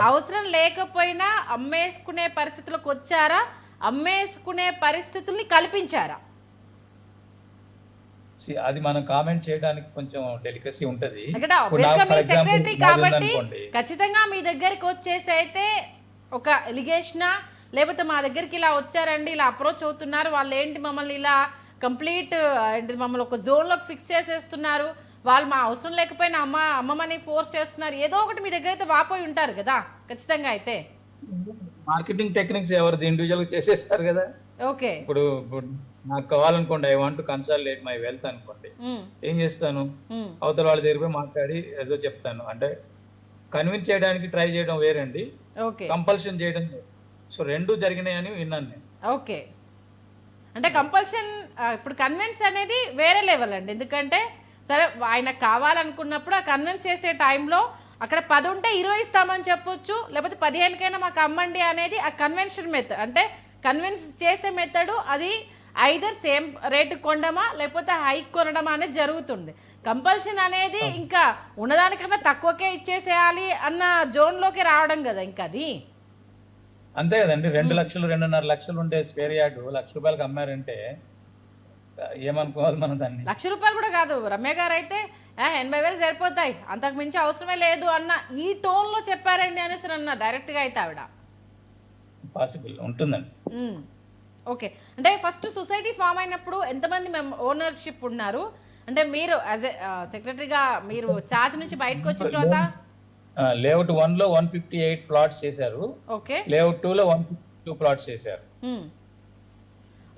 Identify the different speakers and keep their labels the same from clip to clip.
Speaker 1: అవసరం లేకపోయినా అమ్మేసుకునే పరిస్థితులకు వచ్చారా, అమ్మేసుకునే పరిస్థితుల్ని కల్పించారా?
Speaker 2: అది మనం కామెంట్ చేయడానికి కొంచెం డెలికసీ ఉంటది.
Speaker 1: ఇక్కడ సెక్రటరీ కాబట్టి ఖచ్చితంగా మీ దగ్గరికి వచ్చేసి అయితే ఒక ఎలిగేషనా, లేకపోతే మా దగ్గరికి ఇలా వచ్చారండి, ఇలా అప్రోచ్ అవుతున్నారు, వాళ్ళు ఏంటి మమ్మల్ని ఇలా కంప్లీట్ మమ్మల్ని ఒక జోన్లోకి ఫిక్స్ చేసేస్తున్నారు, వాళ్ళు మా అవసరం లేకపోయినా అమ్మమని ఫోర్స్ చేస్తున్నారు, ఏదో ఒకటి మీ దగ్గర అయితే వాపోయి ఉంటారు కదా ఖచ్చితంగా. అయితే
Speaker 2: మార్కెటింగ్ టెక్నిక్స్ ఎవరిది ఇండివిజువల్ చేసేస్తారు కదా.
Speaker 1: ఓకే,
Speaker 2: ఇప్పుడు నాకు కావాలనుకోండి, I want to consolidate my wealth అనుకోండి, ఏం చేస్తాను, అవతల వాళ్ళ దగ్గర పోయి మాట్లాడి ఏదో చెప్తాను. అంటే కన్విన్స్ చేయడానికి ట్రై చేయడం వేరండి, కంపల్షన్ చేయడం వేరు. సో రెండు జరిగినాయని విన్నాను నేను.
Speaker 1: ఓకే, అంటే కంపల్షన్ ఇప్పుడు కన్విన్స్ అనేది వేరే లెవెల్ అండి. ఎందుకంటే సరే ఆయన కావాలనుకున్నప్పుడు ఆ కన్విన్స్ చేసే టైంలో అక్కడ 10 ఉంటే 20 ఇస్తామని చెప్పొచ్చు, లేకపోతే 15కైనా మాకు అమ్మండి అనేది ఆ కన్వెన్షన్ మెథడ్. అంటే కన్విన్స్ చేసే మెథడు అది ఐదర్ సేమ్ రేటు కొనడమా లేకపోతే హైక్ కొనడమా అనేది జరుగుతుంది. కంపల్షన్ అనేది ఇంకా ఉన్నదానికన్నా తక్కువకే ఇచ్చేసేయాలి అన్న జోన్లోకి రావడం కదా ఇంకా అది.
Speaker 2: అంతే కదండి. 2 లక్షలు 2.5 లక్షలు ఉండే స్క్వేర్ యార్డ్ ₹1,00,000 అమ్మారంటే ఏమనుకోవాలి మనం దాన్ని?
Speaker 1: ₹1,00,000 కూడా కాదు. రమ్య గారు అయితే 80,000 సరిపోతాయి, అంతకు మించి అవసరమే లేదు అన్న ఈ టోన్ లో చెప్పారండి అనేసి అన్న డైరెక్ట్ గా అయితే ఆవిడ.
Speaker 2: పాసిబుల్ ఉంటుందండి.
Speaker 1: ఓకే, అంటే ఫస్ట్ సొసైటీ ఫామ్ అయినప్పుడు ఎంతమంది ఓనర్షిప్ ఉన్నారు? అంటే మీరు యాజ్ ఎ సెక్రటరీగా మీరు చార్జ్ నుంచి బయటకు వచ్చిన తర్వాత
Speaker 2: లేఅవుట్ 1 లో 158 ప్లాట్స్ చేశారు.
Speaker 1: ఓకే,
Speaker 2: లేఅవుట్ 2 లో 152 ప్లాట్స్ చేశారు.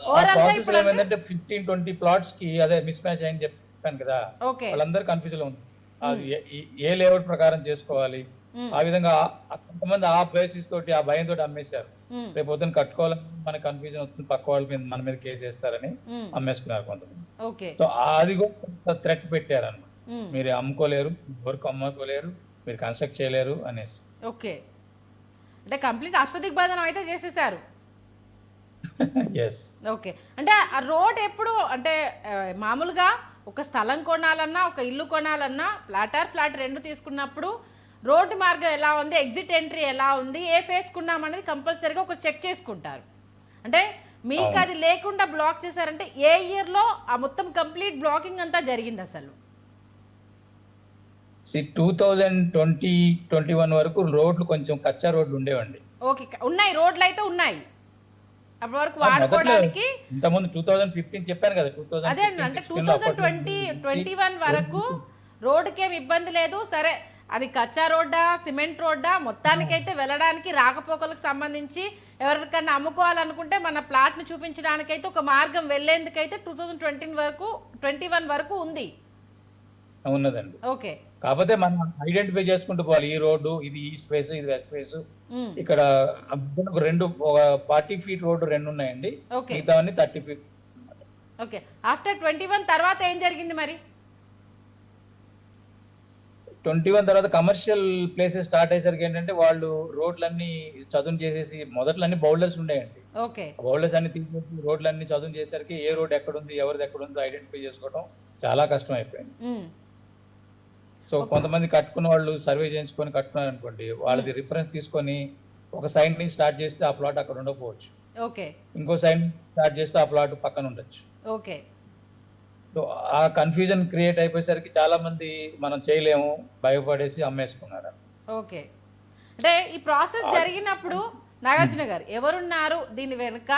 Speaker 2: ప్రాసెస్ ఏమైందంటే 15-20 ప్లాట్స్ కి అదే మిస్ మ్యాచ్ అయింది చెప్పాను కదా, వాళ్ళందరూ కన్ఫ్యూజన్ లో ఉంది. ఏ లేఅవుట్ ప్రకారం చేసుకోవాలి, ఆ విధంగా కొంతమంది ఆ ప్లేసెస్ తోటి ఆ భయం తోటి అమ్మేశారు. రేపు పొద్దున కట్టుకోవాలని మనకి కన్ఫ్యూజన్ వస్తుంది, పక్క వాళ్ళ మీద మన మీద కేసు వేస్తారని అమ్మేసుకున్నారు కొంతమంది. సో అది కూడా థ్రెట్ పెట్టారు అన్నమాట, మీరు అమ్ముకోలేరు, వర్క్ అమ్ముకోలేరు, మీరు కన్స్ట్రక్ట్ చేయలేరు అనేసి.
Speaker 1: ఓకే, అంటే కంప్లీట్ అష్టదిగ్బంధనం అయితే చేసేసారు. ఓకే, అంటే ఆ రోడ్ ఎప్పుడు అంటే మామూలుగా ఒక స్థలం కొనాలన్నా ఒక ఇల్లు కొనాలన్నా ఫ్లాట్ రెండు తీసుకున్నప్పుడు రోడ్డు మార్గం ఎలా ఉంది, ఎగ్జిట్ ఎంట్రీ ఎలా ఉంది, ఏ ఫేస్ కున్నామనేది కంపల్సరీగా ఒక చెక్ చేసుకుంటారు. అంటే మీకు అది లేకుండా బ్లాక్ చేశారంటే ఏ ఇయర్లో ఆ మొత్తం కంప్లీట్ బ్లాకింగ్ అంతా జరిగింది అసలు?
Speaker 2: 2020-21 వరకు రోడ్లు కొంచెం కచ్చా రోడ్లు ఉండేవండి.
Speaker 1: ఓకే, ఉన్నాయి, రోడ్లు అయితే ఉన్నాయి అప్పటి వరకు వాడుకోవడానికి.
Speaker 2: ఇంతకుముందు 2015 చెప్పాను కదా,
Speaker 1: అదే అంటే 2020-21 వరకు రోడ్డుకేం ఇబ్బంది లేదు. సరే అది కచ్చా రోడ్డా సిమెంట్ రోడ్డా మొత్తానికైతే వెళ్ళడానికి రాకపోకలకు సంబంధించి ఎవరికన్నా అమ్ముకోవాలనుకుంటే మన ప్లాట్ను చూపించడానికైతే ఒక మార్గం వెళ్ళేందుకైతే 2021 వరకు ఉంది.
Speaker 2: ఉన్నదండి.
Speaker 1: ఓకే,
Speaker 2: కాకపోతే మనం ఐడెంటిఫై చేసుకుంటూ పోవాలి, ఈ రోడ్డు ఇది ఈస్ట్ ఫేస్ ఇది వెస్ట్ ఫేస్. ఇక్కడ 40 ఫీట్ రోడ్డు 2 ఉన్నాయండి, మిగతా 30 ఫీట్.
Speaker 1: ఓకే, ఆఫ్టర్ 21 తర్వాత ఏం జరిగింది మరి?
Speaker 2: 21 తర్వాత కమర్షియల్ ప్లేసెస్ స్టార్ట్ అయ్యేసరికి ఏంటంటే వాళ్ళు రోడ్లన్నీ చదును చేసేసి, మొదట్లో అన్ని బౌల్డర్స్ ఉండేయండి, బౌల్డర్స్ అన్ని తీసేసి రోడ్లన్నీ చదును చేసేసరికి ఏ రోడ్ ఎక్కడుంది ఎవరిది ఎక్కడుందో ఐడెంటిఫై చేసుకోవడం చాలా కష్టం అయిపోయింది. సో కొంతమంది కట్టుకున్న వాళ్ళు సర్వే చేయించుకొని కట్టుకున్నారు అనుకోండి, వాళ్ళది రిఫరెన్స్ తీసుకొని ఒక సైడ్ నుంచి స్టార్ట్ చేస్తే ఆ ప్లాట్ అక్కడ ఉండకపోవచ్చు, ఇంకో సైడ్ స్టార్ట్ చేస్తే ఆ ప్లాట్ పక్కన ఉండొచ్చు. సో ఆ కన్ఫ్యూజన్ క్రియేట్ అయిపోయేసరికి చాలా మంది మనం చేయలేము భయపడేసి అమ్మేసుకున్నారు.
Speaker 1: ఓకే, అంటే ఈ ప్రాసెస్ జరిగినప్పుడు నాగార్జున గారు ఎవరున్నారు దీని వెనుక?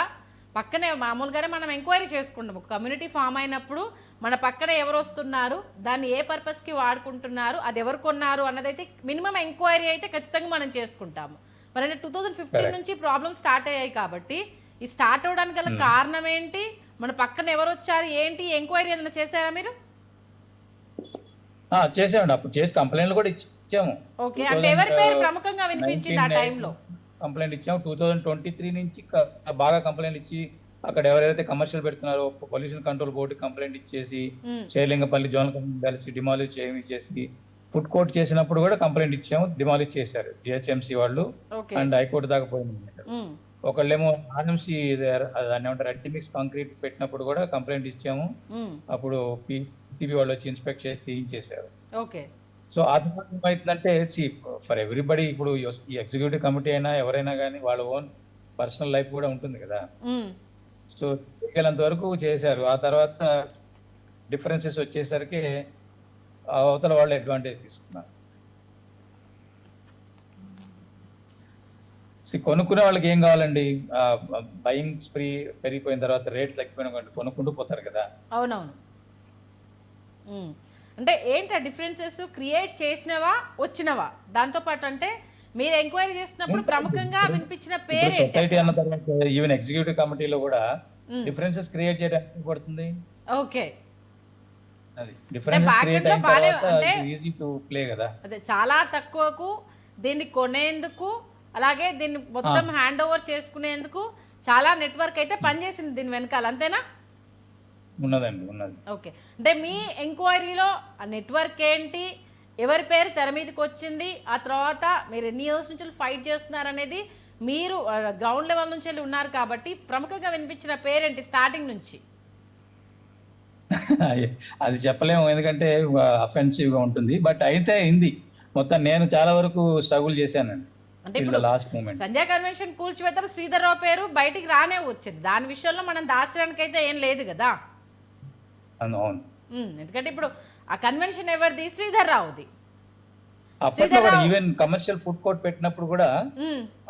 Speaker 1: పక్కనే మామూలుగానే మనం ఎంక్వైరీ చేసుకుంటాము, కమ్యూనిటీ ఫామ్ అయినప్పుడు మన పక్కన ఎవరు వస్తున్నారు, దాన్ని ఏ పర్పస్కి వాడుకుంటున్నారు, అది ఎవరు కొన్నారు అన్నదైతే మినిమం ఎంక్వైరీ అయితే ఖచ్చితంగా మనం చేసుకుంటాము. మరి 2015 నుంచి ప్రాబ్లమ్స్ స్టార్ట్ అయ్యాయి కాబట్టి ఈ స్టార్ట్ అవడానికి గల కారణం ఏంటి, మన పక్కన ఎవరు వచ్చారు ఏంటి, ఎంక్వైరీ ఏదైనా చేశారా మీరు?
Speaker 2: చేసామండి, అప్పుడు చేసి కంప్లైంట్లు కూడా ఇచ్చాము.
Speaker 1: ఓకే, అంటే ఎవరి పేరు ప్రముఖంగా వినిపించింది ఆ టైంలో?
Speaker 2: కంప్లైంట్ ఇచ్చాము. 2023 నుంచి బాగా కంప్లైంట్ ఇచ్చి అక్కడ ఎవరైతే కమర్షియల్ పెడుతున్నారో పొల్యూషన్ కంట్రోల్ బోర్డు కంప్లైంట్ ఇచ్చేసి, షేర్లింగపల్లి జోనల్ కలిసి డిమాలిష్ చేసి, ఫుడ్ కోర్ట్ చేసినప్పుడు కూడా కంప్లైంట్ ఇచ్చాము, డిమాలిష్ చేశారు జిహెచ్ఎంసీ వాళ్ళు, అండ్ హైకోర్టు దాకా పోయింది. ఒకళ్ళేమో ఆర్ఎంసీ దాన్ని ఏమంటారు రెడ్ మిక్స్ కాంక్రీట్ పెట్టినప్పుడు కూడా కంప్లైంట్ ఇచ్చాము, అప్పుడు పీసీబీ వాళ్ళు వచ్చి ఇన్స్పెక్ట్ చేసి తీయించేశారు. సో ఆ తర్వాత ఏమవుతుందంటే ఫర్ ఎవ్రీబడి ఇప్పుడు ఈ ఎగ్జిక్యూటివ్ కమిటీ అయినా ఎవరైనా కానీ వాళ్ళ ఓన్ పర్సనల్ లైఫ్ కూడా ఉంటుంది కదా.
Speaker 1: ఉమ్,
Speaker 2: సో చేయగలంత వరకు చేశారు. ఆ తర్వాత డిఫరెన్సెస్ వచ్చేసరికి అవతల వాళ్ళు అడ్వాంటేజ్ తీసుకున్నారు. కొనుక్కునే వాళ్ళకి ఏం కావాలండి, బయింగ్ స్ప్రీ పెరిగిపోయిన తర్వాత రేట్లు తగ్గిపోయిన కొనుక్కుంటూ పోతారు కదా.
Speaker 1: అవునవును. ఉమ్. అంటే ఏంటి డిఫరెన్సెస్ క్రియేట్ చేసినవా వచ్చినవా దాంతో పాటు అంటే మీరు ఎంక్వైరీ చేసినప్పుడు ప్రముఖంగా వినిపించిన పేరు
Speaker 2: సొసైటీ అన్న తర్వాత ఈవెన్ ఎగ్జిక్యూటివ్ కమిటీలో కూడా డిఫరెన్సెస్ క్రియేట్ చేయడానికి పడుతుంది.
Speaker 1: ఓకే,
Speaker 2: అది డిఫరెన్సెస్ క్రియేట్ అయిన తర్వాత ఈజీ టు ప్లే కదా.
Speaker 1: అదే చాలా తక్కువకు దీన్ని కొనేందుకు అలాగే దీన్ని మొత్తం హ్యాండ్ ఓవర్ చేసుకునేందుకు చాలా నెట్వర్క్ అయితే పనిచేసింది దీని వెనకాల, అంతేనా?
Speaker 2: ఉన్నదండి, ఉన్నది.
Speaker 1: ఓకే, అంటే మీ ఎంక్వైరీలో ఆ నెట్వర్క్ ఏంటి, ఎవరి పేరు తెర మీదకి వచ్చింది, ఆ తర్వాత మీరు ఎన్ని ఇయర్స్ నుంచి ఫైట్ చేస్తున్నారు అనేది, మీరు గ్రౌండ్ లెవెల్ నుంచి వెళ్ళి ఉన్నారు కాబట్టి ప్రముఖంగా వినిపించిన పేరేంటి స్టార్టింగ్ నుంచి?
Speaker 2: అది చెప్పలేము, ఎందుకంటే అఫెన్సివ్ గా ఉంటుంది. బట్ అయితే అయింది మొత్తం. నేను చాలా వరకు స్ట్రగుల్ చేశానండి.
Speaker 1: అంటే ఇప్పుడు సంధ్యా కన్వెన్షన్ కూల్చివేతలు శ్రీధర్రావు పేరు బయటికి రానే వచ్చింది, దాని విషయంలో మనం దాచడానికి అయితే ఏం లేదు కదా. ఎందుకంటే ఇప్పుడు ఆ కన్వెన్షన్ ఎవరిది? శ్రీధర్రావుది.
Speaker 2: ఈవెన్ కమర్షియల్ ఫుడ్ కోర్ట్ పెట్టినప్పుడు కూడా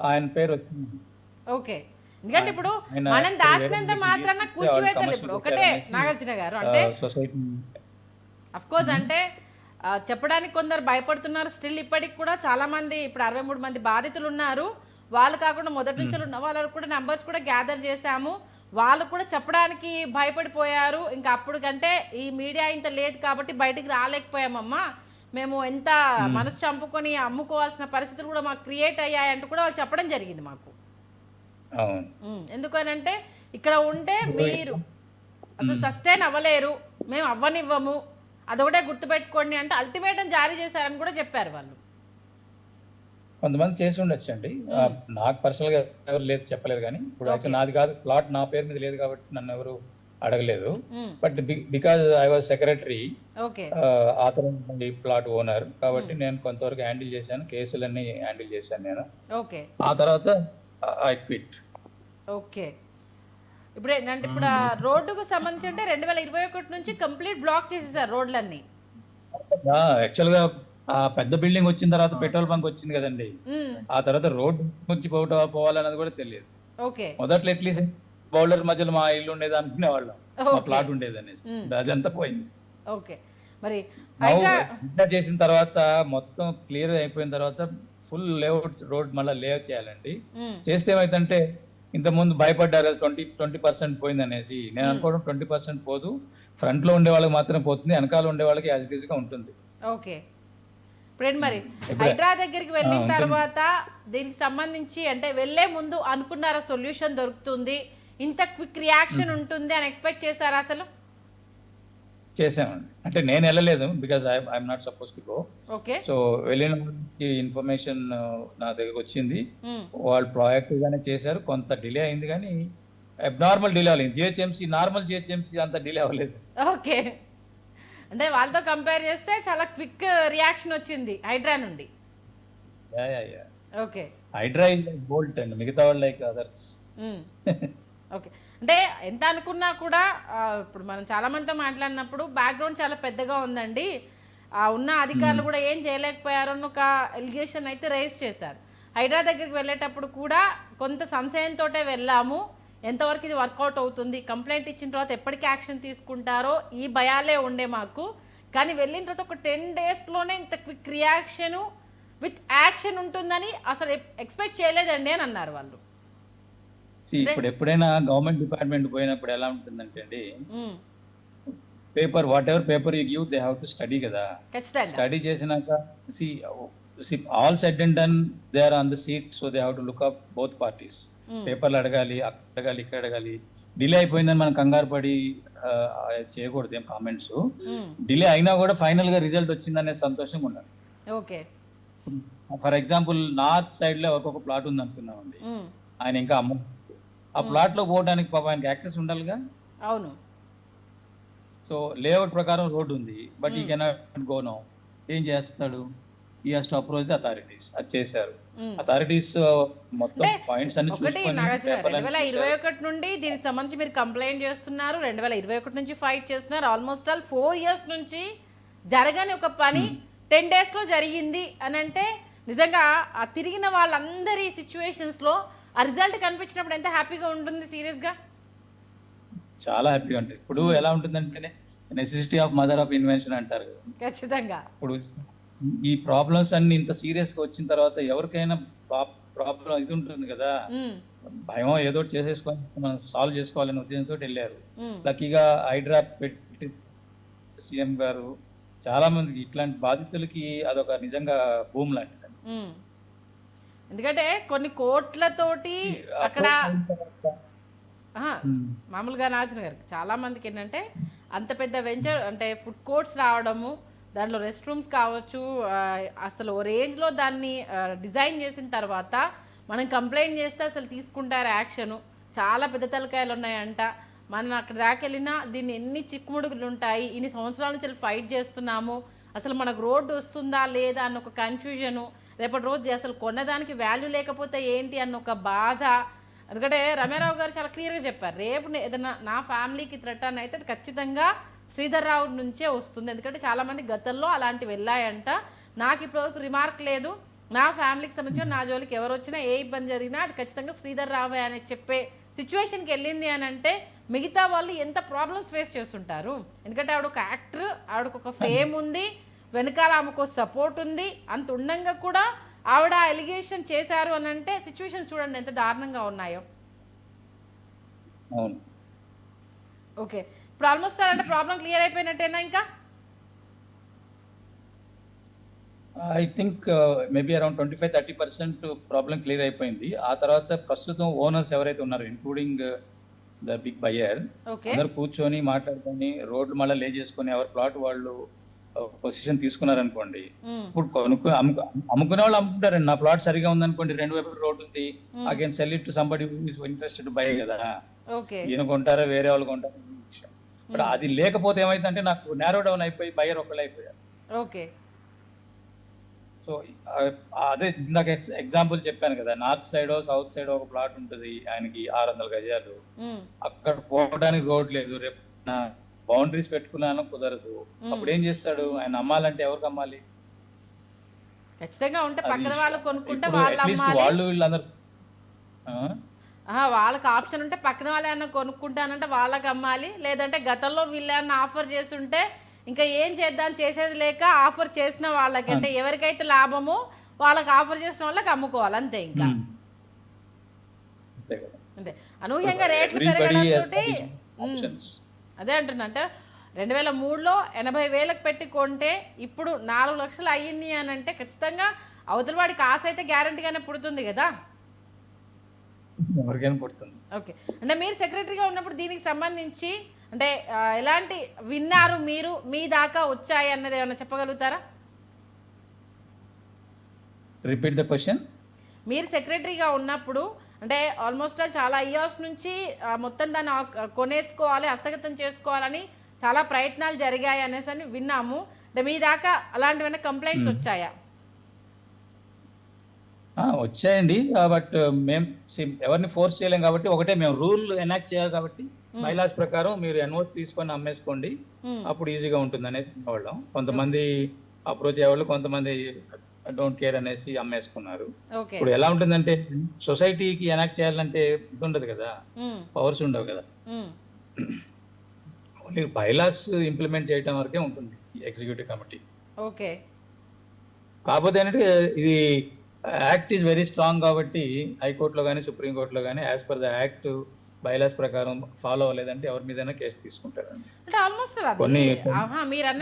Speaker 2: ఆయన పేరు వచ్చింది.
Speaker 1: ఓకే, ఎందుకంటే ఇప్పుడు మనం దాచినంత మాత్రాన కూల్చివేతలు ఇప్పుడు ఒకటే నాగార్జున గారు అంటే అఫ్ కోర్స్ అంటే చెప్పడానికి కొందరు భయపడుతున్నారు స్టిల్. ఇప్పటికి కూడా చాలా మంది ఇప్పుడు 63 మంది బాధితులు ఉన్నారు. వాళ్ళు కాకుండా మొదటి నుంచి ఉన్న వాళ్ళు కూడా నంబర్స్ కూడా గ్యాదర్ చేశాము. వాళ్ళు కూడా చెప్పడానికి భయపడిపోయారు. ఇంకా అప్పుడు కంటే ఈ మీడియా ఇంత లేదు కాబట్టి బయటికి రాలేకపోయామమ్మా, మేము ఎంత మనసు చంపుకొని అమ్ముకోవాల్సిన పరిస్థితులు కూడా మాకు క్రియేట్ అయ్యాయంటూ కూడా వాళ్ళు చెప్పడం జరిగింది మాకు. ఎందుకనంటే ఇక్కడ ఉంటే మీరు అసలు సస్టైన్ అవ్వలేరు, మేము అవ్వనివ్వము, అదొకటే గుర్తుపెట్టుకోండి అంటే అల్టిమేటం జారీ చేశారని కూడా చెప్పారు వాళ్ళు.
Speaker 2: కొంతమంది చేసి ఉండొచ్చు అండి, నాకు పర్సనల్ గా ఎవరు లేదు చెప్పలేదు. కానీ ఇప్పుడు అయితే నాది కాదు, ప్లాట్ నా పేరు మీద లేదు కాబట్టి నన్ను ఎవరు అడగలేదు. But because I was secretary, authorized plot owner కాబట్టి నేను కొంతవరకు హ్యాండిల్ చేశాను, కేసులన్నీ హ్యాండిల్ చేశాను నేను. ఆ తర్వాత ఐ క్విట్.
Speaker 1: ఓకే, ఇప్పుడు ఏంటంటే ఇప్పుడు ఆ రోడ్డుకు సంబంధించి అంటే 2021 నుంచి కంప్లీట్ బ్లాక్ చేసేసారు రోడ్లన్నీ.
Speaker 2: యాక్చువల్ గా ఆ పెద్ద బిల్డింగ్ వచ్చిన తర్వాత పెట్రోల్ బంక్ వచ్చింది కదండి, ఆ తర్వాత రోడ్ నుంచి పోవాలన్నది కూడా తెలియదు. మొదట్లో అట్లీస్ట్ బౌలర్ మధ్యలో మా ఇల్లు ఉండేది అనుకునే వాళ్ళం, మా ప్లాట్ ఉండేది అనేసి. అదంతా పోయింది.
Speaker 1: ఓకే, మరి
Speaker 2: చేసిన తర్వాత మొత్తం క్లియర్ అయిపోయిన తర్వాత ఫుల్ లేఅవుట్ రోడ్ మళ్ళీ లేఅవుట్ చేయాలండి. చేస్తే ఏమైందంటే ఇంత ముందు భయపడ్డారు 20% పోయింది అనేసి. నేను అనుకోవడం 20% పోదు, ఫ్రంట్ లో ఉండే వాళ్ళకి మాత్రమే పోతుంది, వెనకాల ఉండే వాళ్ళకి యాజ్ ఇట్ ఈజ్ గా ఉంటుంది.
Speaker 1: ఓకే, ఇప్పుడు మరి హైడ్రా దగ్గరికి వెళ్ళిన తర్వాత దీనికి సంబంధించి అంటే వెళ్లే ముందు అనుకున్నారా సొల్యూషన్ దొరుకుతుంది, ఇంత క్విక్ రియాక్షన్ ఉంటుంది అని ఎక్స్పెక్ట్ చేశారా అసలు?
Speaker 2: చేసామండి, అంటే నేను వెళ్ళలేదు because I'm not suppose to go. So వెళ్ళిన ఇన్ఫర్మేషన్ నా దగ్గరకు వచ్చింది, వాళ్ళు ప్రొయాక్టివ్ గానే చేశారు. కొంత డిలే అయింది కానీ అబ్నార్మల్ డిలే అవ్వలేదు. జిహెచ్ఎంసీ నార్మల్ జిహెచ్ఎంసీ అంత డిలే అవ్వలేదు.
Speaker 1: ఓకే, అంటే వాళ్ళతో కంపేర్ చేస్తే చాలా క్విక్ రియాక్షన్ వచ్చింది హైడ్రా నుండి. ఓకే,
Speaker 2: హైడ్రా బోల్ట్ అండి, మిగతా వాళ్ళు లైక్ అదర్స్.
Speaker 1: ఓకే, అంటే ఎంత అనుకున్నా కూడా ఇప్పుడు మనం చాలా మందితో మాట్లాడినప్పుడు బ్యాక్గ్రౌండ్ చాలా పెద్దగా ఉందండి, ఉన్న అధికారులు కూడా ఏం చేయలేకపోయారు అని ఒక ఎలిగేషన్ అయితే రైజ్ చేశారు. హైడ్రా దగ్గరికి వెళ్ళేటప్పుడు కూడా కొంత సంశయంతో వెళ్ళాము, ఎంతవరకు ఇది వర్కౌట్ అవుతుంది, కంప్లైంట్ ఇచ్చిన తర్వాత ఎప్పటికీ యాక్షన్ తీసుకుంటారో ఈ భయాలే ఉండే మాకు. కానీ వెళ్ళిన తర్వాత ఒక 10 డేస్లోనే ఇంత క్విక్ రియాక్షన్ విత్ యాక్షన్ ఉంటుందని అసలు ఎక్స్పెక్ట్ చేయలేదండి అని అన్నారు వాళ్ళు.
Speaker 2: ఇప్పుడు ఎప్పుడైనా గవర్నమెంట్ డిపార్ట్మెంట్ పోయినప్పుడు ఎలా ఉంటుందంటే అండి, paper whatever paper you give they have to study కదా. స్టడీ చేసినాక all said and done they are on the seat, so they have to look up both parties. పేపర్లు అడగాలి, అక్కడ అడగాలి, ఇక్కడ అడగాలి. డిలే అయిపోయిందని మనం కంగారు పడి చేయకూడదు ఏం కామెంట్స్. డిలే అయినా కూడా ఫైనల్ గా రిజల్ట్ వచ్చిందనే సంతోషంగా ఉండాలి. ఫర్ ఎగ్జాంపుల్ నార్త్ సైడ్ లో ఒక ప్లాట్ ఉంది అనుకున్నామండి, ఆయన ఇంకా అమ్మ, ఆ ప్లాట్ లో పోవడానికి పాప ఆయనకి యాక్సెస్ ఉండాలిగా.
Speaker 1: అవును.
Speaker 2: సో లేఅవుట్ ప్రకారం రోడ్ ఉంది, బట్ ఈ కెనాట్ గో నౌ. ఏం చేస్తాడు? ఈ has to approach the authorities. అది చేశారు.
Speaker 1: ఉమ్.
Speaker 2: అథారిటీస్ మొత్తం
Speaker 1: అంటే
Speaker 2: పాయింట్స్ అన్ని
Speaker 1: ఒకటి
Speaker 2: చూసుకొని
Speaker 1: నాగార్జున
Speaker 2: పేపర్లన్నీ చూశారు.
Speaker 1: 2021 నుండి దీనికి సంబంధించి మీరు కంప్లైంట్ చేస్తున్నారు, 2021 నుంచి ఫైట్ చేస్తున్నారు, ఆల్మోస్ట్ ఆల్ 4 ఇయర్స్ నుంచి జరగని ఒక పని 10 డేస్లో జరిగింది అని అంటే నిజంగా ఆ తిరిగిన వాళ్ళందరి సిచ్యువేషన్స్లో ఆ రిజల్ట్ కనిపించినప్పుడు ఎంత హ్యాపీగా ఉంటుంది సీరియస్గా.
Speaker 2: చాలా హ్యాపీగా ఉంటుంది. ఇప్పుడు ఎలా ఉంటుందంటే necessity of mother of invention అంటారు కదా.
Speaker 1: ఖచ్చితంగా.
Speaker 2: ఇప్పుడు ఈ ప్రాబ్లమ్స్ అన్ని ఇంత సీరియస్ గా వచ్చిన తర్వాత ఎవరికైనా ప్రాబ్లం ఇది ఉంటుంది కదా,
Speaker 1: ఉమ్,
Speaker 2: భయం ఏదో ఒకటి చేసేసుకొని మనం సాల్వ్ చేసుకోవాలనే ఉద్దేశంతో వెళ్ళారు.
Speaker 1: ఉమ్,
Speaker 2: లక్కీగా హైడ్రా పెట్టి సీఎం గారు చాలా మందికి ఇట్లాంటి బాధితులకి అదొక నిజంగా భూమి లాంటిది.
Speaker 1: ఉమ్. ఎందుకంటే కొన్ని కోట్లతోటి అక్కడ ఆహా, మామూలుగా నాగార్జున గారు చాలా మందికి ఏంటంటే అంత పెద్ద వెంచర్ అంటే ఫుడ్ కోర్ట్స్ రావడము, దాంట్లో రెస్ట్ రూమ్స్ కావచ్చు, అసలు ఓ రేంజ్లో దాన్ని డిజైన్ చేసిన తర్వాత మనం కంప్లైంట్ చేస్తే అసలు తీసుకుంటారు యాక్షను. చాలా పెద్ద తలకాయలు ఉన్నాయంట. మనం అక్కడ దాకా వెళ్ళినా దీన్ని ఎన్ని చిక్కుముడుగులు ఉంటాయి, ఇన్ని సంవత్సరాల నుంచి ఫైట్ చేస్తున్నాము, అసలు మనకు రోడ్డు వస్తుందా లేదా అన్న ఒక కన్ఫ్యూజను, రేపటి రోజు అసలు కొన్నదానికి వాల్యూ లేకపోతే ఏంటి అన్న ఒక బాధ. ఎందుకంటే రమారావు గారు చాలా క్లియర్గా చెప్పారు, రేపు ఏదైనా నా ఫ్యామిలీకి థ్రెట్ అని అయితే అది ఖచ్చితంగా శ్రీధర్ రావు నుంచే వస్తుంది. ఎందుకంటే చాలామంది గతంలో అలాంటివి వెళ్ళాయంట. నాకు ఇప్పటివరకు రిమార్క్ లేదు, నా ఫ్యామిలీకి సంబంధించిన నా జోలికి ఎవరు వచ్చినా ఏ ఇబ్బంది జరిగినా అది ఖచ్చితంగా శ్రీధర్ రావే అని చెప్పే సిచ్యువేషన్కి వెళ్ళింది అని అంటే మిగతా వాళ్ళు ఎంత ప్రాబ్లమ్స్ ఫేస్ చేస్తుంటారు. ఎందుకంటే ఆవిడ ఒక యాక్టర్, ఆవిడకు ఒక ఫేమ్ ఉంది, వెనకాల ఆమెకు సపోర్ట్ ఉంది, అంత ఉండంగా కూడా ఆవిడ ఎలిగేషన్ చేశారు అని అంటే సిచ్యువేషన్ చూడండి ఎంత దారుణంగా ఉన్నాయో.
Speaker 2: అవును.
Speaker 1: ఓకే, ఇప్పుడు ఆల్మోస్ట్ అంటే ప్రాబ్లం క్లియర్ అయిపోయినట్టేనా? ఇంకా
Speaker 2: I think maybe around 25-30% problem clear అయిపోయింది. ఆ తర్వాత ప్రస్తుతం ఓనర్స్ ఎవరైతే ఉన్నారో including the big buyer
Speaker 1: okay,
Speaker 2: అందరు కూర్చొని మాట్లాడుకొని రోడ్లు మళ్ళీ లే చేసుకొని ఎవరి ప్లాట్ వాళ్ళు పొజిషన్ తీసుకున్నారనుకోండి, ఇప్పుడు అమ్ముకునే వాళ్ళు అమ్ముకుంటారండి. నా ప్లాట్ సరిగా ఉందనుకోండి, 2 వైపులు రోడ్ ఉంది, I can sell it to somebody who is interested by కదా.
Speaker 1: ఓకే,
Speaker 2: ఈయన కొంటారా వేరే వాళ్ళు కొంటారా విషయం. బట్ అది లేకపోతే ఏమైందంటే నాకు నేరో డౌన్ అయిపోయి బయ్యర్ ఒకళ్ళు అయిపోయారు.
Speaker 1: ఓకే,
Speaker 2: సో అదే నాకు ఎగ్జాంపుల్ చెప్పాను కదా, నార్త్ సైడ్ సౌత్ సైడ్ ఒక ప్లాట్ ఉంటుంది, ఆయనకి 600 గజాలు, అక్కడ పోవడానికి రోడ్ లేదు, రేపు నా బౌండరీస్ పెట్టుకున్నాను కుదరదు, అప్పుడు ఏం చేస్తాడు ఆయన? అమ్మాలంటే ఎవరికి అమ్మాలి?
Speaker 1: ఖచ్చితంగా ఉంటే పక్కన వాళ్ళు కొనుక్కుంటే
Speaker 2: ఇప్పుడు
Speaker 1: వాళ్ళు
Speaker 2: అట్లీస్ట్
Speaker 1: అమ్మాలి.
Speaker 2: వాళ్ళు వీళ్ళందరూ
Speaker 1: వాళ్ళకి ఆప్షన్ ఉంటే పక్కన వాళ్ళు ఏమన్నా కొనుక్కుంటానంటే వాళ్ళకి అమ్మాలి, లేదంటే గతంలో వీళ్ళు ఏమన్నా ఆఫర్ చేస్తుంటే ఇంకా ఏం చేద్దాం చేసేది లేక ఆఫర్ చేసిన వాళ్ళకి అంటే ఎవరికైతే లాభమో వాళ్ళకి ఆఫర్ చేసిన వాళ్ళకి అమ్ముకోవాలి అంతే. ఇంకా
Speaker 2: అంతే కదా.
Speaker 1: అంతే అనూహ్యంగా రేట్లు
Speaker 2: Everybody has
Speaker 1: పెరగడంతో
Speaker 2: got his options.
Speaker 1: అదే అంటున్నా, అంటే 2003లో 80,000కి పెట్టి కొంటే ఇప్పుడు 4 లక్షలు అయ్యింది అని అంటే ఖచ్చితంగా అవతల వాడికి ఆశ అయితే గ్యారంటీగానే పుడుతుంది కదా.
Speaker 2: ఎవరికైనా పుడుతుంది.
Speaker 1: ఓకే, అంటే మీరు సెక్రటరీగా ఉన్నప్పుడు దీనికి సంబంధించి అంటే ఎలాంటి విన్నారు మీరు, మీ దాకా వచ్చాయి అన్నది ఏమైనా చెప్పగలుగుతారా?
Speaker 2: Repeat the question.
Speaker 1: మీరు సెక్రటరీగా ఉన్నప్పుడు అంటే ఆల్మోస్ట్ చాలా ఇయర్స్ నుంచి మొత్తం దాన్ని కొనేసుకోవాలి, హస్తగతం చేసుకోవాలని చాలా ప్రయత్నాలు జరిగాయి అనేసి అని విన్నాము. అంటే మీ దాకా అలాంటివన్నీ కంప్లైంట్స్ వచ్చాయా?
Speaker 2: వచ్చాయండి, బట్ మేము ఎవరిని ఫోర్స్ చేయలేం కాబట్టి ఒకటే మేము రూల్ ఎనాక్ట్ చేయాలి కాబట్టి బైలాస్ ప్రకారం మీరు ఎన్ఓసి తీసుకొని అమ్మేసుకోండి అప్పుడు ఈజీగా ఉంటుంది అనేది వాళ్ళం. కొంతమంది అప్రోచ్ అయ్యేవాళ్ళు, కొంతమంది డోంట్ కేర్ అనేసి అమ్మేసుకున్నారు. ఇప్పుడు ఎలా ఉంటుందంటే సొసైటీకి ఎనాక్ట్ చేయాలంటే ఇది ఉండదు కదా, పవర్స్ ఉండవు కదా, ఓన్లీ బైలాస్ ఇంప్లిమెంట్ చేయడం వరకే ఉంటుంది ఎగ్జిక్యూటివ్ కమిటీ.
Speaker 1: ఓకే,
Speaker 2: కాకపోతే ఏంటంటే ఇది యాక్ట్ ఈజ్ వెరీ స్ట్రాంగ్ కాబట్టి హైకోర్టులో కానీ సుప్రీంకోర్టులో కానీ as per the act bylaws ప్రకారం ఫాలో అవ్వలేదంటే ఎవరి మీదైనా కేసు తీసుకుంటారండి.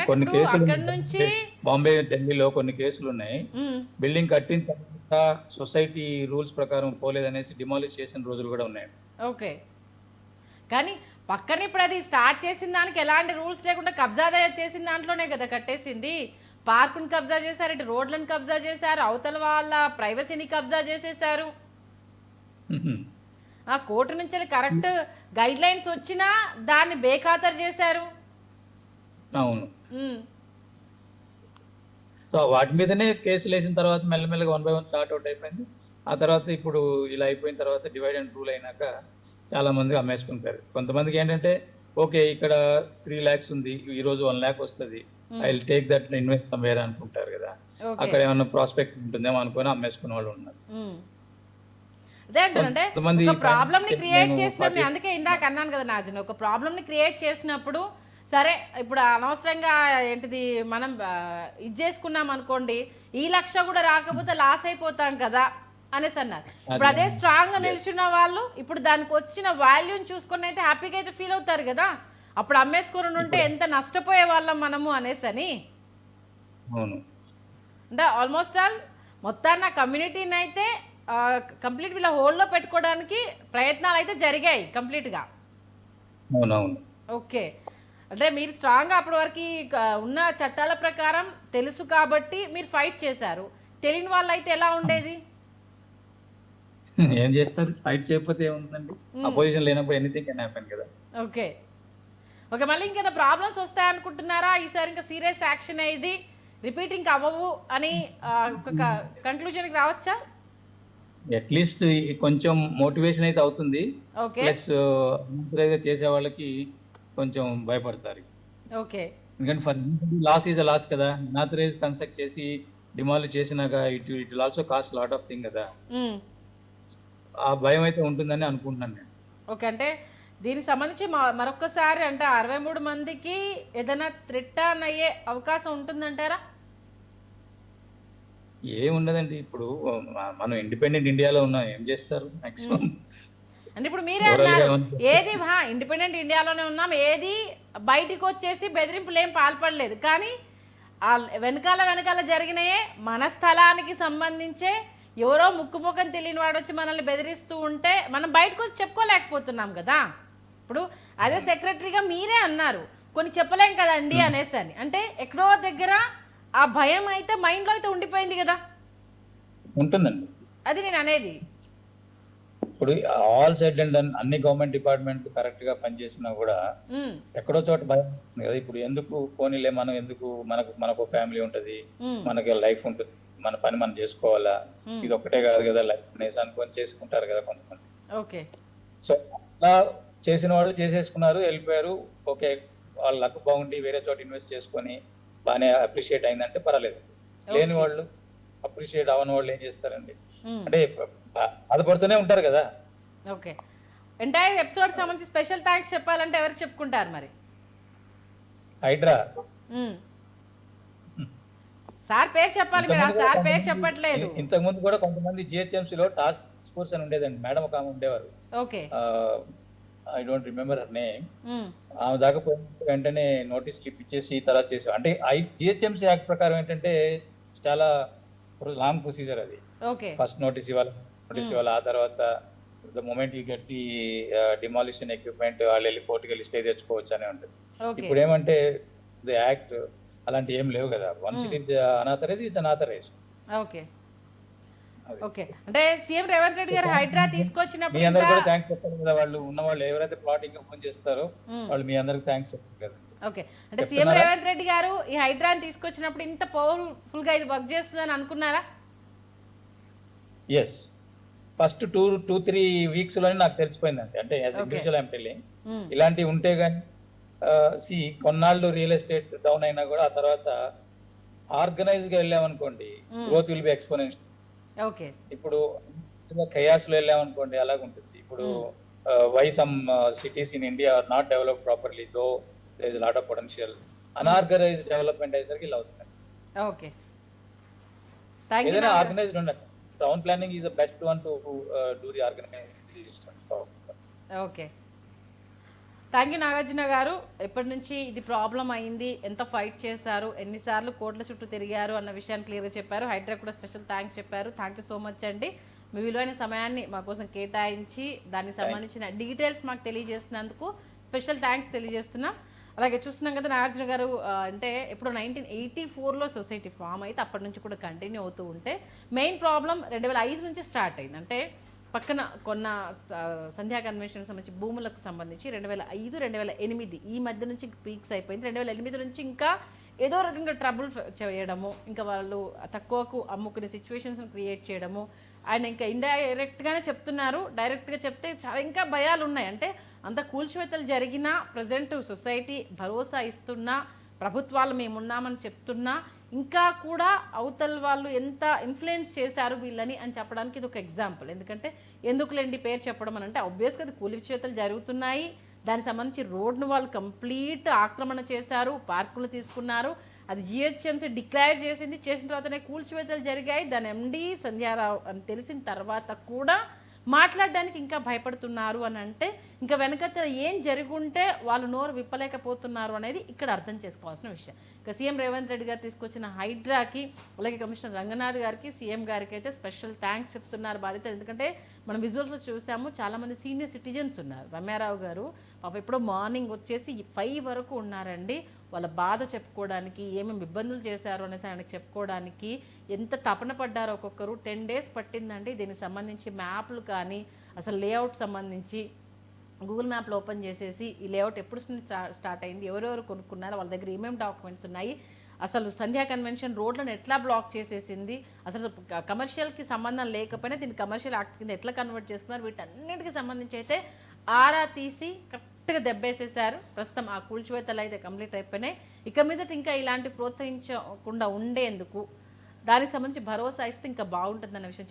Speaker 2: కొన్ని కేసులు బాంబే, ఢిల్లీలో కొన్ని కేసులు ఉన్నాయి. బిల్డింగ్ కట్టిన తర్వాత సొసైటీ రూల్స్ ప్రకారం పోలేదనేసి డిమాలిష్ చేసిన రోజులు కూడా ఉన్నాయి.
Speaker 1: ఓకే, కానీ పక్కన ఇప్పుడు అది స్టార్ట్ చేసిన దానికి ఎలాంటి రూల్స్ లేకుండా కబ్జా చేసిన దాంట్లోనే కదా కట్టేసింది. పార్కుని కబ్జా చేశారు, ఇటు రోడ్లను కబ్జా చేశారు, అవతల వాళ్ళ ప్రైవసీని కబ్జా చేసేసారు. ఆ కోర్టు నుంచి కరెక్ట్ గైడ్ లైన్స్ వచ్చినా దాన్ని బేఖాతరు చేశారు.
Speaker 2: అవును, సో వాటి మీదనే కేసులు వేసిన తర్వాత మెల్లమెల్లగా 1 by 1 సార్ట్ అవుట్ అయిపోయింది. ఆ తర్వాత ఇప్పుడు ఇలా అయిపోయిన తర్వాత డివైడ్ అండ్ రూల్ అయినాక చాలా మంది అమ్మేసుకుంటారు. కొంతమందికి ఏంటంటే ఓకే ఇక్కడ 3 lakhs ఉంది, ఈ రోజు 1 lakh వస్తుంది, I will take that invest somewhere అనుకుంటారు కదా, అక్కడ ఏమన్నా ప్రాస్పెక్ట్ ఉంటుందేమో అనుకుని అమ్మేసుకునే వాళ్ళు ఉన్నారు.
Speaker 1: అదే అంటారంటే ఒక ప్రాబ్లమ్ ని క్రియేట్ చేసినప్పుడు, అందుకే ఇందాక అన్నాను కదా నాజన్, ఒక ప్రాబ్లమ్ ని క్రియేట్ చేసినప్పుడు సరే ఇప్పుడు అనవసరంగా ఏంటిది మనం ఇది చేసుకున్నాం అనుకోండి, ఈ లక్ష కూడా రాకపోతే లాస్ అయిపోతాం కదా అనేసి అన్నారు. ఇప్పుడు అదే స్ట్రాంగ్ గా నిల్చున్న వాళ్ళు ఇప్పుడు దానికి వచ్చిన వాల్యూని చూసుకొని అయితే హ్యాపీగా అయితే ఫీల్ అవుతారు కదా, అప్పుడు అమ్మేసుకుని ఉంటే ఎంత నష్టపోయే వాళ్ళం మనము అనేసి అని. అంటే ఆల్మోస్ట్ ఆల్ మొత్తాన్ని ఆ కమ్యూనిటీని అయితే కంప్లీట్ వీళ్ళ హోల్డ్లో పెట్టుకోవడానికి ప్రయత్నాలు అయితే జరిగాయి కంప్లీట్గా. ఓకే, అంటే మీరు స్ట్రాంగ్గా అప్పటి వరకు ఉన్న చట్టాల ప్రకారం తెలుసు కాబట్టి మీరు ఫైట్ చేశారు. తెలియని వాళ్ళు అయితే ఎలా ఉండేది?
Speaker 2: ఏం చేస్తారు, ఫైట్ చేయకపోతే ఏముందండి, అపోజిషన్ లేనప్పుడు ఎనీథింగ్ కెన్ హ్యాపెన్ కదా.
Speaker 1: ఓకే ఓకే, మళ్ళీ ఇంకేమైనా ప్రాబ్లమ్స్ వస్తాయనుకుంటున్నారా ఈసారి? ఇంకా సీరియస్ యాక్షన్ అయ్యి రిపీటింగ్ అవ్వవు అని ఒక కంక్లూజన్కి రావచ్చా?
Speaker 2: అట్లీస్ట్ కొంచెం మోటివేషన్ అయితే అవుతుంది. ప్లస్ చేసే వాళ్ళకి కొంచెం భయపడతారు.
Speaker 1: ఓకే,
Speaker 2: ఎందుకంటే for loss is a loss కదా, అనాథరైజ్ కన్స్ట్రక్ట్ చేసి డిమాలిష్ చేసినాక it will also cost lot of thing కదా, ఆ భయం అయితే ఉంటుందని అనుకుంటున్నాను నేను.
Speaker 1: ఓకే, అంటే దీనికి సంబంధించి మరొకసారి అంటే 63 మందికి ఏదైనా థ్రెట్ అయ్యే అవకాశం ఉంటుందంటారా?
Speaker 2: ఏముండదండి, ఇప్పుడు మనం ఇండిపెండెంట్ ఇండియాలో ఉన్నాం, ఏం చేస్తారు మాక్సిమం.
Speaker 1: అంటే ఇప్పుడు మీరే అన్నారు ఏది ఇండిపెండెంట్ ఇండియాలోనే ఉన్నాం, ఏది బయటికి వచ్చేసి బెదిరింపులు ఏం పాల్పడలేదు, కానీ వెనకాల జరిగినాయే మన స్థలానికి సంబంధించే ఎవరో ముక్కుముఖం తెలియని వాడు వచ్చి మనల్ని బెదిరిస్తూ ఉంటే మనం బయటకు వచ్చి చెప్పుకోలేకపోతున్నాం కదా. ఇప్పుడు అదే సెక్రటరీగా మీరే అన్నారు కొన్ని చెప్పలేం కదండి అనేసి అని, అంటే ఎక్కడో దగ్గర ఆ భయం అయితే మైండ్లో అయితే ఉండిపోయింది కదా.
Speaker 2: ఉంటుందండి,
Speaker 1: అది నేను అనేది.
Speaker 2: ఇప్పుడు ఆల్ సెడ్ అండ్ డన్ అన్ని గవర్నమెంట్ డిపార్ట్మెంట్ కరెక్ట్ గా పనిచేసినా కూడా ఎక్కడో చోట భయం ఉంది కదా. ఇప్పుడు ఎందుకు పోనీలే, మనం ఎందుకు, మనకు ఫ్యామిలీ ఉంటది, మనకి లైఫ్ ఉంటుంది, మన పని మనం చేసుకోవాలా, ఇది ఒక్కటే కాదు కదా లైఫ్ అనేసి అనుకొని చేసుకుంటారు కదా కొంతమంది.
Speaker 1: ఓకే,
Speaker 2: సో అలా చేసిన వాళ్ళు చేసేసుకున్నారు, వెళ్ళిపోయారు. ఓకే, వాళ్ళ లక్ బాగుండి వేరే చోట ఇన్వెస్ట్ చేసుకొని బాగానే అప్రిషియేట్ అయిందంటే పర్వాలేదు. లేని వాళ్ళు, అప్రిషియేట్ అవ్వని వాళ్ళు ఏం చేస్తారండి, అంటే బాధపడుతూనే ఉంటారు కదా.
Speaker 1: ఓకే, ఎంటైర్ ఎపిసోడ్ సంబంధించి స్పెషల్ థ్యాంక్స్ చెప్పాలంటే ఎవరికి చెప్పుకుంటారు మరి?
Speaker 2: హైడ్రా
Speaker 1: సార్ పేరు చెప్పాలి, మీరు ఆ సార్ పేరు చెప్పట్లేదు.
Speaker 2: ఇంతకు ముందు కూడా కొంతమంది GHMC లో టాస్క్ ఫోర్స్ అని ఉండేదండి, మేడం ఒక ఆమె ఉండేవారు.
Speaker 1: Okay,
Speaker 2: I don't remember her name. ఆమె దాకా వెంటనే నోటీస్ స్లిప్ ఇచ్చేసి తర్వాత చేసాం. అంటే GHMC యాక్ట్ ప్రకారం ఏంటంటే చాలా లాంగ్ ప్రొసీజర్ అది. ఫస్ట్ నోటీస్ ఇవ్వాలి, ఆ తర్వాత the moment you get the demolition equipment వాళ్ళు వెళ్ళి కోర్టుకి వెళ్ళి స్టే తెచ్చుకోవచ్చు అని ఉంటుంది. ఇప్పుడు ఏమంటే ది యాక్ట్ అలాంటి ఏం లేవు కదా. Once it is unauthorised, it's unauthorised.
Speaker 1: Okay okay, అంటే సీఎం రేవంత్ రెడ్డి గారు హైడ్రా తీసుకొచ్చినప్పుడు
Speaker 2: మీ అందరూ కూడా థాంక్స్ చెప్పాలి కదా, వాళ్ళు ఉన్న వాళ్ళు ఎవరైతే ప్లాటింగ్ ఓపెన్ చేస్తారో వాళ్ళు మీ అందరికి థాంక్స్ చెప్పాలి కదా.
Speaker 1: ఓకే, అంటే సీఎం రేవంత్ రెడ్డి గారు ఈ హైడ్రాని తీసుకొచ్చినప్పుడు ఇంత పవర్ఫుల్ గా ఇది వర్క్ చేస్తుందని అనుకున్నారా?
Speaker 2: ఎస్, ఫస్ట్ 2-3 వీక్స్ లోనే నాకు తెలిసిపోయిందండి. అంటే యాజ్ ఇండివిజువల్ ఐఎమ్ టెల్లింగ్, ఇలాంటివి ఉంటే గానీ కొన్నాళ్ళు రియల్ ఎస్టేట్ డౌన్ అయినా కూడా ఆ తర్వాత ఆర్గనైజ్ గా వెళ్ళామనుకోండి growth will be exponential.
Speaker 1: Okay,
Speaker 2: ఇప్పుడు ఖయాస్ లో వెళ్ళామనుకోండి అలాగే ఉంటుంది. ఇప్పుడు why some cities in India are not develop properly, though there is lot of potential. Unorganised development అయ్యేసరికి ఇలా అవుతుంది.
Speaker 1: ఓకే,
Speaker 2: ఏదైనా ఆర్గనైజ్డ్ ఉండాలి. Town planning is the best one to do the organisation.
Speaker 1: Okay, thank you Nagarjuna గారు. ఎప్పటి నుంచి ఇది problem అయింది, ఎంత ఫైట్ చేశారు, ఎన్నిసార్లు కోట్ల చుట్టూ తిరిగారు అన్న విషయాన్ని క్లియర్గా చెప్పారు. హైడ్రా కూడా స్పెషల్ థ్యాంక్స్ చెప్పారు. థ్యాంక్ యూ సో మచ్ అండి. మీ విలువైన సమయాన్ని మా కోసం కేటాయించి దానికి సంబంధించిన డీటెయిల్స్ మాకు తెలియజేస్తున్నందుకు స్పెషల్ థ్యాంక్స్ తెలియజేస్తున్నాం. అలాగే చూస్తున్నాం కదా నాగార్జున గారు, అంటే ఇప్పుడు 1984లో సొసైటీ ఫామ్ అయితే అప్పటి నుంచి కూడా కంటిన్యూ అవుతూ ఉంటే మెయిన్ ప్రాబ్లం 2005 నుంచి స్టార్ట్ అయింది. అంటే పక్కన కొన్న సంధ్యా కన్వెన్షన్ సంబంధించి భూములకు సంబంధించి 2005, 2008 ఈ మధ్య నుంచి పీక్స్ అయిపోయింది. 2008 నుంచి ఇంకా ఏదో రకంగా ట్రబుల్ చేయడము, ఇంకా వాళ్ళు తక్కువకు అమ్ముకునే సిచ్యువేషన్స్ క్రియేట్ చేయడము. ఆయన ఇంకా ఇండైరెక్ట్గానే చెప్తున్నారు, డైరెక్ట్గా చెప్తే చాలా ఇంకా భయాలు ఉన్నాయి. అంటే అంత కూల్చివేతలు జరిగినా ప్రజెంట్ సొసైటీ భరోసా ఇస్తున్నా, ప్రభుత్వాలు మేమున్నామని చెప్తున్నా, ఇంకా కూడా అవతల వాళ్ళు ఎంత ఇన్ఫ్లుయెన్స్ చేశారు వీళ్ళని అని చెప్పడానికి ఇది ఒక ఎగ్జాంపుల్. ఎందుకంటే ఎందుకులేండి పేరు చెప్పడం అని అంటే ఆబ్వియస్గా అది కూల్చివేతలు జరుగుతున్నాయి, దానికి సంబంధించి రోడ్ను వాళ్ళు కంప్లీట్ ఆక్రమణ చేశారు, పార్కులు తీసుకున్నారు, అది జిహెచ్ఎంసీ డిక్లేర్ చేసింది, చేసిన తర్వాతనే కూల్చివేతలు జరిగాయి. దాని ఎండి సంధ్యారావు అని తెలిసిన తర్వాత కూడా మాట్లాడడానికి ఇంకా భయపడుతున్నారు అని అంటే ఇంకా వెనకతల ఏం జరుగుంటే వాళ్ళు నోరు విప్పలేకపోతున్నారు అనేది ఇక్కడ అర్థం చేసుకోవాల్సిన విషయం. ఇక సీఎం రేవంత్ రెడ్డి గారు తీసుకొచ్చిన హైడ్రాకి, అలాగే కమిషనర్ రంగనాథ్ గారికి, సీఎం గారికి అయితే స్పెషల్ థ్యాంక్స్ చెప్తున్నారు బాధ్యత. ఎందుకంటే మనం విజువల్స్లో చూసాము, చాలామంది సీనియర్ సిటిజన్స్ ఉన్నారు. రమ్యారావు గారు పాప ఎప్పుడో మార్నింగ్ వచ్చేసి 5 వరకు ఉన్నారండి, వాళ్ళ బాధ చెప్పుకోవడానికి, ఏమేమి ఇబ్బందులు చేశారు అనేసి ఆయనకు చెప్పుకోవడానికి ఎంత తపన పడ్డారో ఒక్కొక్కరు. 10 డేస్ పట్టిందండి దీనికి సంబంధించి మ్యాప్లు కానీ అసలు లేఅవుట్ సంబంధించి గూగుల్ మ్యాప్లో ఓపెన్ చేసేసి ఈ లేఅవుట్ ఎప్పుడు స్టార్ట్ అయింది, ఎవరెవరు కొనుక్కున్నారు, వాళ్ళ దగ్గర ఏమేమి డాక్యుమెంట్స్ ఉన్నాయి, అసలు సంధ్యా కన్వెన్షన్ రోడ్లను ఎట్లా బ్లాక్ చేసేసింది, అసలు కమర్షియల్కి సంబంధం లేకపోయినా దీన్ని కమర్షియల్ యాక్ట్ కింద ఎట్లా కన్వర్ట్ చేసుకున్నారు, వీటన్నిటికి సంబంధించి అయితే ఆరా తీసి కరెక్ట్గా దెబ్బేసేసారు. ప్రస్తుతం ఆ కూల్చివేతలు అయితే కంప్లీట్ అయిపోయినాయి. ఇక మీదట ఇంకా ఇలాంటి ప్రోత్సహించకుండా ఉండేందుకు దానికి సంబంధించి భరోసా ఇస్తే ఇంకా బాగుంటుందన్న విషయం చెప్తారు.